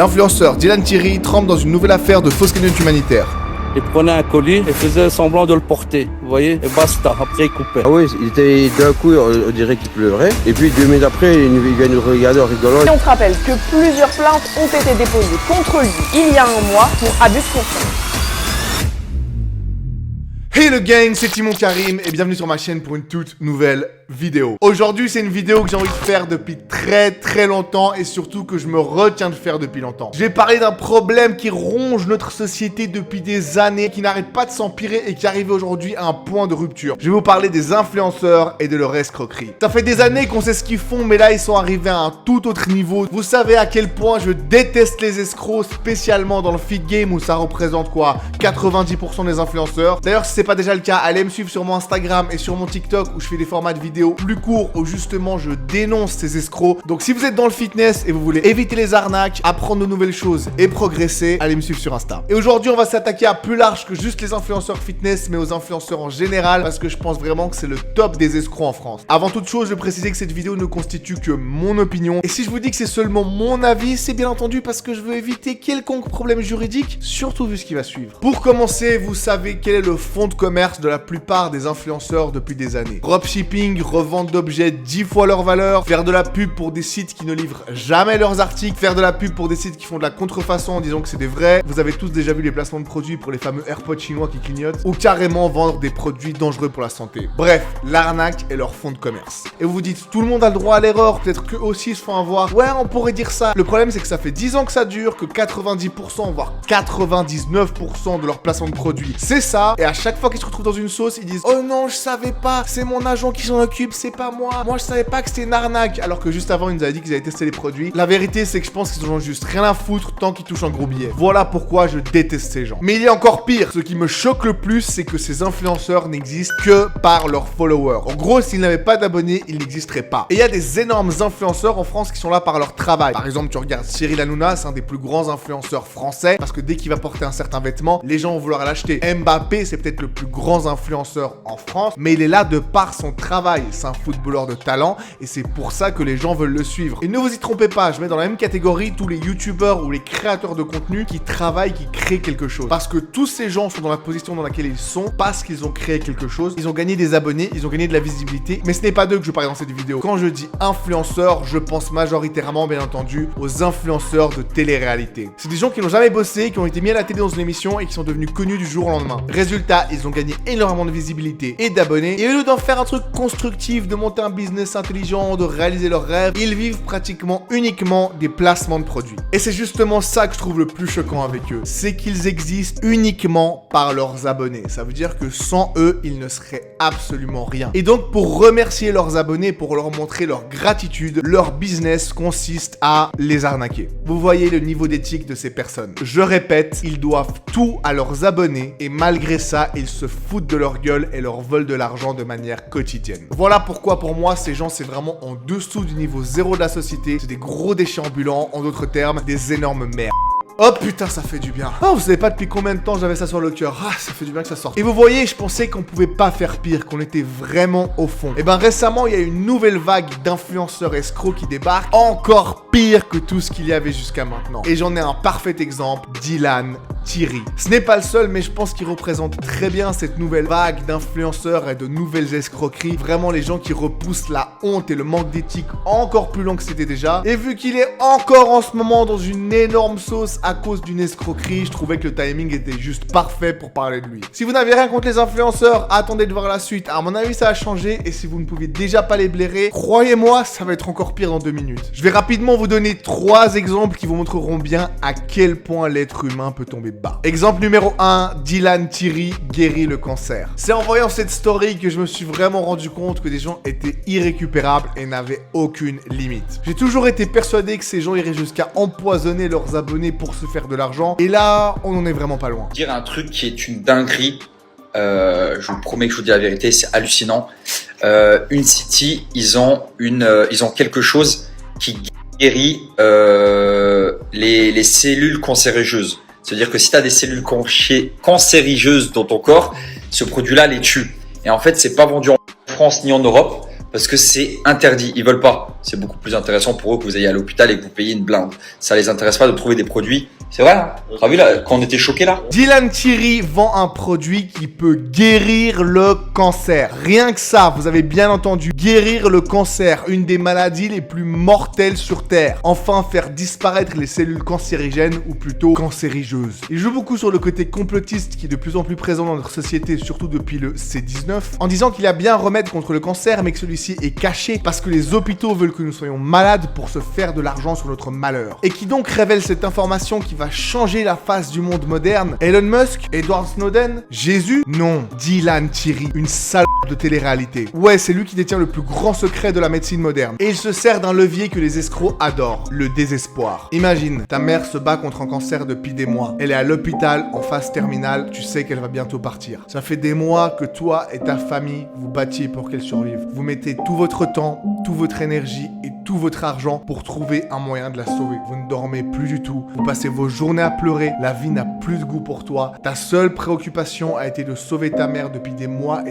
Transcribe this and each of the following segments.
L'influenceur Dylan Thierry trempe dans une nouvelle affaire de fausse cagnotte humanitaire. Il prenait un colis et faisait semblant de le porter, vous voyez, et basta, après il coupait. Ah oui, il était d'un coup, on dirait qu'il pleurait, et puis 2 minutes après, il vient nous regarder en rigolant. Et on te rappelle que plusieurs plaintes ont été déposées contre lui il y a un mois pour abus de confiance. Hey le gang, c'est Timon Karim et bienvenue sur ma chaîne pour une toute nouvelle vidéo. Aujourd'hui, c'est une vidéo que j'ai envie de faire depuis très longtemps et surtout que je me retiens de faire depuis longtemps. Je vais parler d'un problème qui ronge notre société depuis des années, qui n'arrête pas de s'empirer et qui arrive aujourd'hui à un point de rupture. Je vais vous parler des influenceurs et de leur escroquerie. Ça fait des années qu'on sait ce qu'ils font, mais là, ils sont arrivés à un tout autre niveau. Vous savez à quel point je déteste les escrocs, spécialement dans le feed game où ça représente quoi 90% des influenceurs. D'ailleurs, si c'est pas déjà le cas, allez me suivre sur mon Instagram et sur mon TikTok où je fais des formats de vidéos plus courts où justement je dénonce ces escrocs. Donc si vous êtes dans le fitness et vous voulez éviter les arnaques, apprendre de nouvelles choses et progresser, allez me suivre sur Insta. Et aujourd'hui, on va s'attaquer à plus large que juste les influenceurs fitness, mais aux influenceurs en général parce que je pense vraiment que c'est le top des escrocs en France. Avant toute chose, je vais préciser que cette vidéo ne constitue que mon opinion. Et si je vous dis que c'est seulement mon avis, c'est bien entendu parce que je veux éviter quelconque problème juridique, surtout vu ce qui va suivre. Pour commencer, vous savez quel est le fond de commerce de la plupart des influenceurs depuis des années. Dropshipping, revente d'objets 10 fois leur valeur, faire de la pub pour des sites qui ne livrent jamais leurs articles, faire de la pub pour des sites qui font de la contrefaçon en disant que c'est des vrais. Vous avez tous déjà vu les placements de produits pour les fameux AirPods chinois qui clignotent, ou carrément vendre des produits dangereux pour la santé. Bref, l'arnaque est leur fond de commerce. Et vous vous dites, tout le monde a le droit à l'erreur, peut-être qu'eux aussi se font avoir. Ouais, on pourrait dire ça. Le problème, c'est que ça fait 10 ans que ça dure, que 90%, voire 99% de leur placement de produits, c'est ça. Et à chaque fois qu'ils se retrouvent dans une sauce, ils disent, oh non, je savais pas, c'est mon agent qui s'en occupe, c'est pas moi. Moi, je savais pas que c'était une arnaque. Alors que juste avant, ils nous avaient dit qu'ils avaient testé les produits. La vérité, c'est que je pense qu'ils ont juste rien à foutre tant qu'ils touchent un gros billet. Voilà pourquoi je déteste ces gens. Mais il y a encore pire. Ce qui me choque le plus, c'est que ces influenceurs n'existent que par leurs followers. En gros, s'ils n'avaient pas d'abonnés, ils n'existeraient pas. Et il y a des énormes influenceurs en France qui sont là par leur travail. Par exemple, tu regardes Cyril Hanouna, c'est un des plus grands influenceurs français parce que dès qu'il va porter un certain vêtement, les gens vont vouloir l'acheter. Mbappé, c'est peut-être le plus grand influenceur en France, mais il est là de par son travail. C'est un footballeur de talent et c'est pour ça que les gens veulent le suivre. Et ne vous y trompez pas, je mets dans la même catégorie tous les youtubeurs ou les créateurs de contenu qui travaillent, qui créent quelque chose. Parce que tous ces gens sont dans la position dans laquelle ils sont parce qu'ils ont créé quelque chose. Ils ont gagné des abonnés, ils ont gagné de la visibilité, mais ce n'est pas d'eux que je parle dans cette vidéo. Quand je dis influenceurs, je pense majoritairement, bien entendu, aux influenceurs de télé-réalité. C'est des gens qui n'ont jamais bossé, qui ont été mis à la télé dans une émission et qui sont devenus connus du jour au lendemain. Résultat, ils ont gagné énormément de visibilité et d'abonnés. Et au lieu d'en faire un truc constructif, de monter un business intelligent, de réaliser leurs rêves, ils vivent pratiquement uniquement des placements de produits. Et c'est justement ça que je trouve le plus choquant avec eux. C'est qu'ils existent uniquement par leurs abonnés. Ça veut dire que sans eux, ils ne seraient absolument rien. Et donc, pour remercier leurs abonnés, pour leur montrer leur gratitude, leur business consiste à les arnaquer. Vous voyez le niveau d'éthique de ces personnes. Je répète, ils doivent tout à leurs abonnés et malgré ça, ils se foutent de leur gueule et leur volent de l'argent de manière quotidienne. Voilà pourquoi pour moi, ces gens, c'est vraiment en dessous du niveau zéro de la société. C'est des gros déchets ambulants, en d'autres termes, des énormes merdes. Oh putain, ça fait du bien. Oh, vous savez pas depuis combien de temps j'avais ça sur le cœur. Ah, ça fait du bien que ça sorte. Et vous voyez, je pensais qu'on pouvait pas faire pire, qu'on était vraiment au fond. Et ben récemment, il y a une nouvelle vague d'influenceurs escrocs qui débarquent, encore pire que tout ce qu'il y avait jusqu'à maintenant. Et j'en ai un parfait exemple, Dylan Thierry. Ce n'est pas le seul, mais je pense qu'il représente très bien cette nouvelle vague d'influenceurs et de nouvelles escroqueries. Vraiment les gens qui repoussent la honte et le manque d'éthique encore plus loin que c'était déjà. Et vu qu'il est encore en ce moment dans une énorme sauce à cause d'une escroquerie, je trouvais que le timing était juste parfait pour parler de lui. Si vous n'avez rien contre les influenceurs, attendez de voir la suite. À mon avis, ça a changé et si vous ne pouvez déjà pas les blairer, croyez-moi, ça va être encore pire dans 2 minutes. Je vais rapidement vous donner 3 exemples qui vous montreront bien à quel point l'être humain peut tomber bas. Exemple numéro 1, Dylan Thierry guérit le cancer. C'est en voyant cette story que je me suis vraiment rendu compte que des gens étaient irrécupérables et n'avaient aucune limite. J'ai toujours été persuadé que ces gens iraient jusqu'à empoisonner leurs abonnés pour se faire de l'argent. Et là, on en est vraiment pas loin. Dire un truc qui est une dinguerie, je vous promets que je vous dis la vérité, c'est hallucinant. Unicity, ils ont quelque chose qui guérit les cellules cancérigeuses. C'est-à-dire que si tu as des cellules cancérigeuses dans ton corps, ce produit-là les tue. Et en fait, c'est pas vendu en France ni en Europe parce que c'est interdit. Ils veulent pas. C'est beaucoup plus intéressant pour eux que vous ayez à l'hôpital et que vous payiez une blinde. Ça les intéresse pas de trouver des produits. C'est vrai, hein. T'as vu là, quand on était choqués là? Dylan Thierry vend un produit qui peut guérir le cancer. Rien que ça, vous avez bien entendu, guérir le cancer, une des maladies les plus mortelles sur Terre. Enfin, faire disparaître les cellules cancérigènes ou plutôt cancérigeuses. Il joue beaucoup sur le côté complotiste qui est de plus en plus présent dans notre société, surtout depuis le C19, en disant qu'il y a bien un remède contre le cancer, mais que celui-ci est caché parce que les hôpitaux veulent que nous soyons malades pour se faire de l'argent sur notre malheur. Et qui donc révèle cette information qui va changer la face du monde moderne? Elon Musk? Edward Snowden? Jésus? Non, Dylan Thierry, une salope de télé-réalité. Ouais, c'est lui qui détient le plus grand secret de la médecine moderne. Et il se sert d'un levier que les escrocs adorent, le désespoir. Imagine, ta mère se bat contre un cancer depuis des mois. Elle est à l'hôpital, en phase terminale, tu sais qu'elle va bientôt partir. Ça fait des mois que toi et ta famille vous battiez pour qu'elle survive. Vous mettez tout votre temps, toute votre énergie et tout votre argent pour trouver un moyen de la sauver. Vous ne dormez plus du tout, vous passez vos journées à pleurer, la vie n'a plus de goût pour toi. Ta seule préoccupation a été de sauver ta mère depuis des mois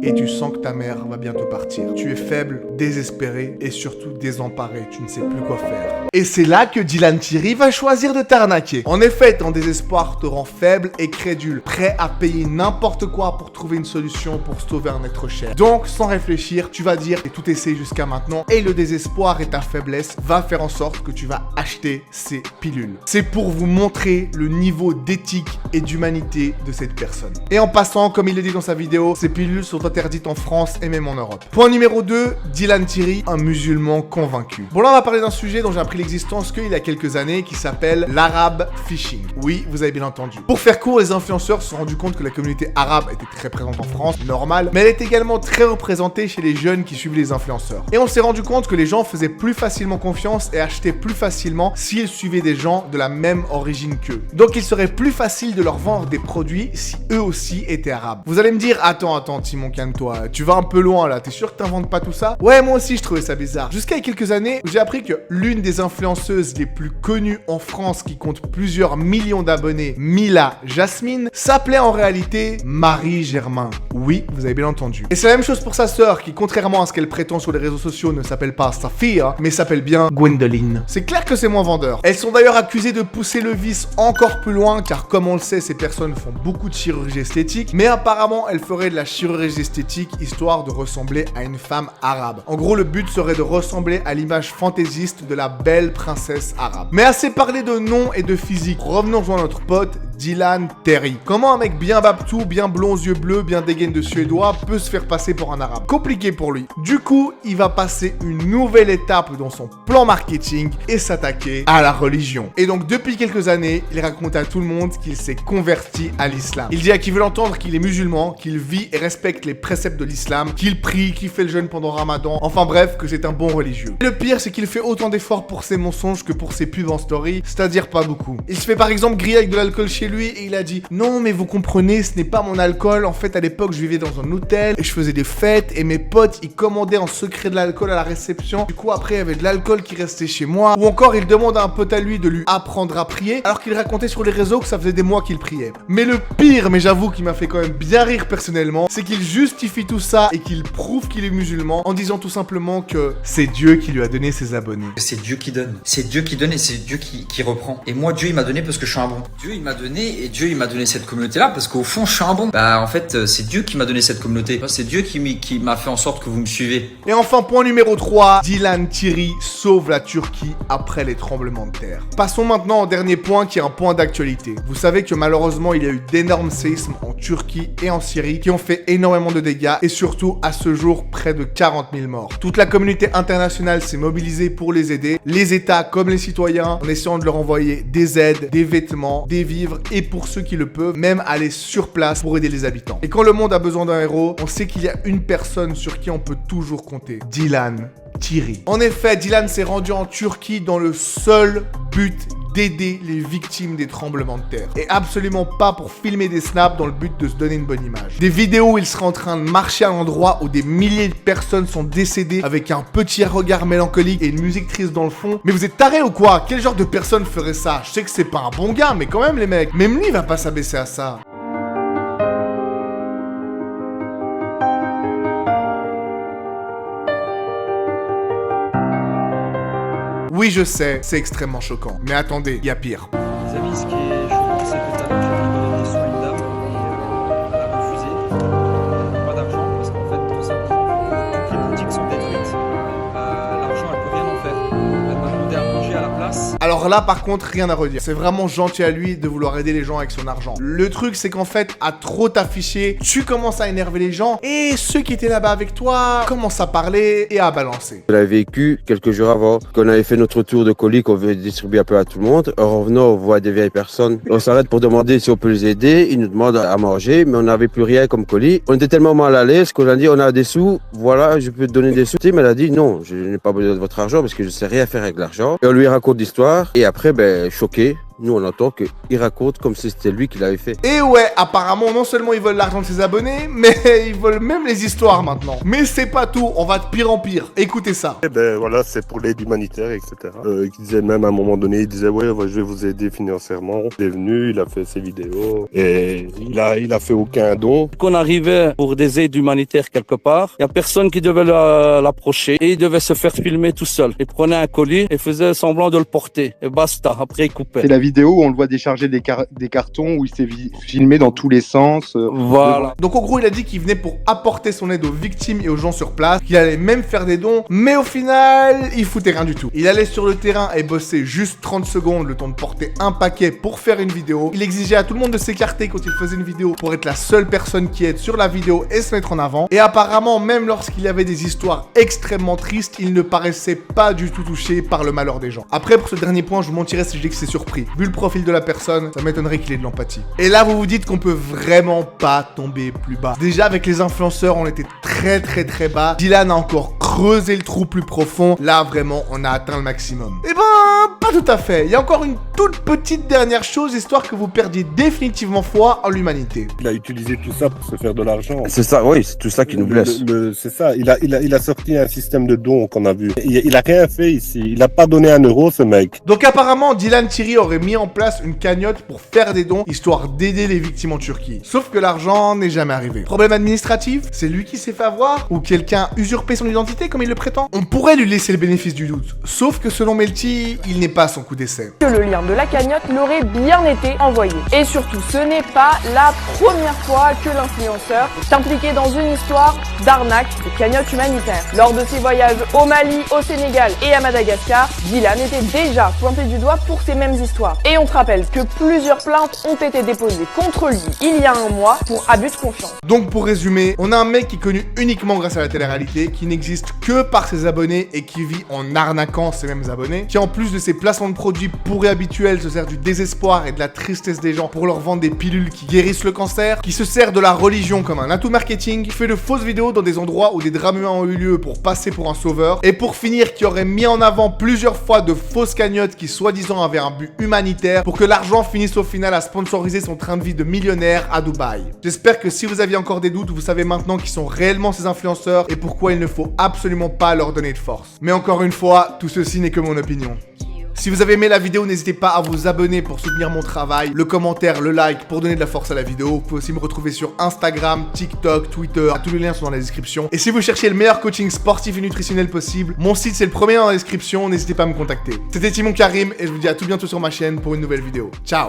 et tu sens que ta mère va bientôt partir. Tu es faible, désespéré et surtout désemparé, tu ne sais plus quoi faire. Et c'est là que Dylan Thierry va choisir de t'arnaquer. En effet, ton désespoir te rend faible et crédule, prêt à payer n'importe quoi pour trouver une solution pour sauver un être cher. Donc, sans réfléchir, tu vas dire, et tout essayé jusqu'à maintenant, et le désespoir et ta faiblesse va faire en sorte que tu vas acheter ces pilules. C'est pour vous montrer le niveau d'éthique et d'humanité de cette personne. Et en passant, comme il le dit dans sa vidéo, ces pilules sont interdites en France et même en Europe. Point numéro 2, Dylan Thierry, un musulman convaincu. Bon là, on va parler d'un sujet dont j'ai appris l'existence qu'il y a quelques années qui s'appelle l'arabe phishing. Oui, vous avez bien entendu. Pour faire court, les influenceurs se sont rendus compte que la communauté arabe était très présente en France, normal, mais elle est également très représentée chez les jeunes qui suivent les influenceurs. Et on s'est rendu compte que les gens faisaient plus facilement confiance et achetaient plus facilement s'ils suivaient des gens de la même origine qu'eux. Donc il serait plus facile de leur vendre des produits si eux aussi étaient arabes. Vous allez me dire, attends, Timon, calme-toi, tu vas un peu loin là, t'es sûr que t'inventes pas tout ça? Ouais, moi aussi je trouvais ça bizarre. Jusqu'à il y a quelques années, j'ai appris que l'une des influenceuses les plus connues en France qui compte plusieurs millions d'abonnés, Mila Jasmine, s'appelait en réalité Marie Germain. Oui, vous avez bien entendu. Et c'est la même chose pour sa sœur qui, contrairement à ce qu'elle prétend sur les réseaux sociaux, ne s'appelle pas Safia, mais s'appelle bien Gwendoline. C'est clair que c'est moins vendeur. Elles sont d'ailleurs accusées de pousser le vice encore plus loin, car comme on le sait, ces personnes font beaucoup de chirurgie esthétique, mais apparemment elles feraient de la chirurgie esthétique histoire de ressembler à une femme arabe. En gros, le but serait de ressembler à l'image fantaisiste de la belle princesse arabe. Mais assez parlé de nom et de physique, revenons à notre pote Dylan Thierry. Comment un mec bien babtou, bien blond aux yeux bleus, bien dégaine de suédois peut se faire passer pour un arabe? Compliqué pour lui. Du coup, il va passer une nouvelle étape dans son plan marketing et s'attaquer à la religion. Et donc depuis quelques années, il raconte à tout le monde qu'il s'est converti à l'islam. Il dit à qui veut l'entendre qu'il est musulman, qu'il vit et respecte les préceptes de l'islam, qu'il prie, qu'il fait le jeûne pendant Ramadan, enfin bref, que c'est un bon religieux. Et le pire, c'est qu'il fait autant d'efforts pour ses mensonges que pour ses pubs en story, c'est-à-dire pas beaucoup. Il se fait par exemple griller avec de l'alcool chez lui et il a dit « Non mais vous comprenez, ce n'est pas mon alcool, en fait à l'époque je vivais dans un hôtel et je faisais des fêtes et mes potes ils commandaient en secret de l'alcool à la réception, du coup après il y avait de l'alcool qui restait chez moi. » Ou encore il demande à un pote à lui de lui apprendre à prier alors qu'il racontait sur les réseaux que ça faisait des mois qu'il priait. Mais le pire, mais j'avoue qu'il m'a fait quand même bien rire personnellement, c'est qu'il justifie tout ça et qu'il prouve qu'il est musulman en disant tout simplement que c'est Dieu qui lui a donné ses abonnés. C'est Dieu qui donne. C'est Dieu qui donne et c'est Dieu qui reprend. Et moi, Dieu, il m'a donné parce que je suis un bon. Dieu, il m'a donné et Dieu, il m'a donné cette communauté-là parce qu'au fond, je suis un bon. Bah, en fait, c'est Dieu qui m'a donné cette communauté. C'est Dieu qui m'a fait en sorte que vous me suivez. Et enfin, point numéro 3, Dylan Thierry sauve la Turquie après les tremblements de terre. Passons maintenant au dernier point qui est un point d'actualité. Vous savez que malheureusement, il y a eu d'énormes séismes en Turquie et en Syrie qui ont fait énormément de dégâts et surtout, à ce jour, près de 40 000 morts. Toute la communauté internationale s'est mobilisée pour les aider. Les États comme les citoyens en essayant de leur envoyer des aides, des vêtements, des vivres et pour ceux qui le peuvent, même aller sur place pour aider les habitants. Et quand le monde a besoin d'un héros, on sait qu'il y a une personne sur qui on peut toujours compter. Dylan Thierry. En effet, Dylan s'est rendu en Turquie dans le seul but d'aider les victimes des tremblements de terre. Et absolument pas pour filmer des snaps dans le but de se donner une bonne image. Des vidéos où il serait en train de marcher à l'endroit où des milliers de personnes sont décédées avec un petit regard mélancolique et une musique triste dans le fond. Mais vous êtes tarés ou quoi? Quel genre de personne ferait ça? Je sais que c'est pas un bon gars, mais quand même les mecs. Même lui il va pas s'abaisser à ça. Oui, je sais, c'est extrêmement choquant. Mais attendez, il y a pire. Les amis, ce qui est choquant, c'est que tout à l'heure, j'avais donné des sous à une dame et elle a refusé. Elle n'a pas d'argent parce qu'en fait, tout simplement, toutes les boutiques sont détruites. L'argent, elle peut rien en faire. Elle m'a demandé à manger à la place. Alors là, par contre, rien à redire. C'est vraiment gentil à lui de vouloir aider les gens avec son argent. Le truc, c'est qu'en fait, à trop t'afficher, tu commences à énerver les gens et ceux qui étaient là-bas avec toi commencent à parler et à balancer. On l'avait vécu quelques jours avant, qu'on avait fait notre tour de colis, qu'on veut distribuer un peu à tout le monde. En revenant, on voit des vieilles personnes. On s'arrête pour demander si on peut les aider. Ils nous demandent à manger, mais on n'avait plus rien comme colis. On était tellement mal à l'aise qu'on a dit, on a des sous, voilà, je peux te donner des sous. Mais elle a dit, non, je n'ai pas besoin de votre argent parce que je ne sais rien faire avec l'argent. Et on lui raconte l'histoire. Et après, choqué, nous on entend qu'il raconte comme si c'était lui qui l'avait fait. Et ouais, apparemment, non seulement ils veulent l'argent de ses abonnés, mais ils veulent même les histoires maintenant. Mais c'est pas tout, on va de pire en pire. Écoutez ça. Eh ben voilà, c'est pour l'aide humanitaire, etc. Il disait même à un moment donné, il disait ouais, je vais vous aider financièrement. Il est venu, il a fait ses vidéos et il a fait aucun don. Quand on arrivait pour des aides humanitaires quelque part, il n'y a personne qui devait l'approcher et il devait se faire filmer tout seul. Il prenait un colis et faisait semblant de le porter. Et basta, après il coupait. C'est la vidéo où on le voit décharger des cartons, où il s'est filmé dans tous les sens. Voilà. Donc en gros, il a dit qu'il venait pour apporter son aide aux victimes et aux gens sur place, qu'il allait même faire des dons, mais au final, il foutait rien du tout. Il allait sur le terrain et bossait juste 30 secondes, le temps de porter un paquet pour faire une vidéo. Il exigeait à tout le monde de s'écarter quand il faisait une vidéo pour être la seule personne qui aide sur la vidéo et se mettre en avant. Et apparemment, même lorsqu'il y avait des histoires extrêmement tristes, il ne paraissait pas du tout touché par le malheur des gens. Après, pour ce dernier point, je vous mentirais si je dis que c'est surpris. Vu le profil de la personne, ça m'étonnerait qu'il ait de l'empathie. Et là, vous vous dites qu'on peut vraiment pas tomber plus bas. Déjà, avec les influenceurs, on était très bas. Dylan a encore creusé le trou plus profond. Là, vraiment, on a atteint le maximum. Eh ben, pas tout à fait. Il y a encore une toute petite dernière chose, histoire que vous perdiez définitivement foi en l'humanité. Il a utilisé tout ça pour se faire de l'argent. C'est ça, oui, c'est tout ça qui nous blesse. C'est ça, il a sorti un système de dons qu'on a vu. Il a rien fait ici, il a pas donné €1 ce mec. Donc apparemment, Dylan Thierry aurait mis en place une cagnotte pour faire des dons, histoire d'aider les victimes en Turquie. Sauf que l'argent n'est jamais arrivé. Problème administratif? C'est lui qui s'est fait avoir? Ou quelqu'un a usurpé son identité comme il le prétend? On pourrait lui laisser le bénéfice du doute. Sauf que selon Melty, il n'est pas à son coup d'essai. Que le lien de la cagnotte l'aurait bien été envoyé. Et surtout, ce n'est pas la première fois que l'influenceur est impliqué dans une histoire d'arnaque de cagnotte humanitaire. Lors de ses voyages au Mali, au Sénégal et à Madagascar, Dylan était déjà pointé du doigt pour ces mêmes histoires. Et on te rappelle que plusieurs plaintes ont été déposées contre lui il y a un mois pour abus de confiance. Donc pour résumer, on a un mec qui est connu uniquement grâce à la télé-réalité, qui n'existe que par ses abonnés et qui vit en arnaquant ses mêmes abonnés, qui en plus de ses placements de produits pourris habituels se sert du désespoir et de la tristesse des gens pour leur vendre des pilules qui guérissent le cancer, qui se sert de la religion comme un atout marketing, qui fait de fausses vidéos dans des endroits où des drames humains ont eu lieu pour passer pour un sauveur, et pour finir qui aurait mis en avant plusieurs fois de fausses cagnottes qui soi-disant avaient un but humanitaire pour que l'argent finisse au final à sponsoriser son train de vie de millionnaire à Dubaï. J'espère que si vous aviez encore des doutes, vous savez maintenant qui sont réellement ces influenceurs et pourquoi il ne faut absolument pas leur donner de force. Mais encore une fois, tout ceci n'est que mon opinion. Si vous avez aimé la vidéo, n'hésitez pas à vous abonner pour soutenir mon travail, le commentaire, le like pour donner de la force à la vidéo. Vous pouvez aussi me retrouver sur Instagram, TikTok, Twitter, tous les liens sont dans la description. Et si vous cherchez le meilleur coaching sportif et nutritionnel possible, mon site c'est le premier dans la description, n'hésitez pas à me contacter. C'était Timon Karim et je vous dis à tout bientôt sur ma chaîne pour une nouvelle vidéo. Ciao!